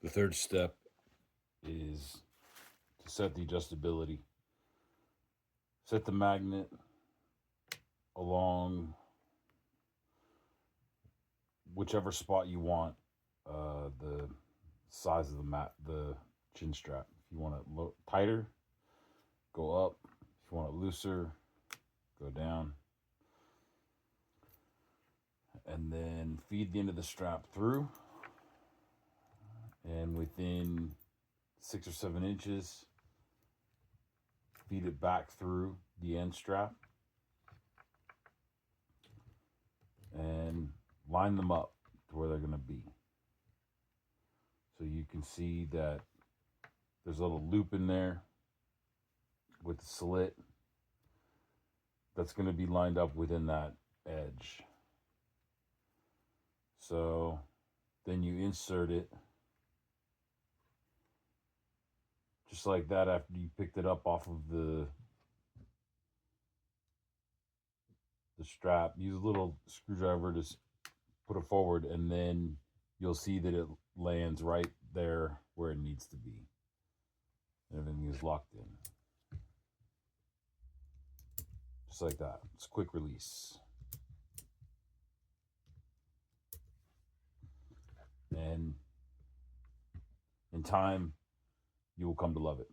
The third step is to set the adjustability. Set the magnet along whichever spot you want, the size of the chin strap. If you want it tighter, go up. If you want it looser, go down. And then feed the end of the strap through. And within 6 or 7 inches, feed it back through the end strap. And line them up to where they're going to be. So you can see that there's a little loop in there with the slit that's going to be lined up within that edge. So then you insert it just like that after you picked it up off of the strap. Use a little screwdriver to put it forward, and then you'll see that it lands right there where it needs to be. Everything is locked in. Just like that. It's a quick release. And in time, you will come to love it.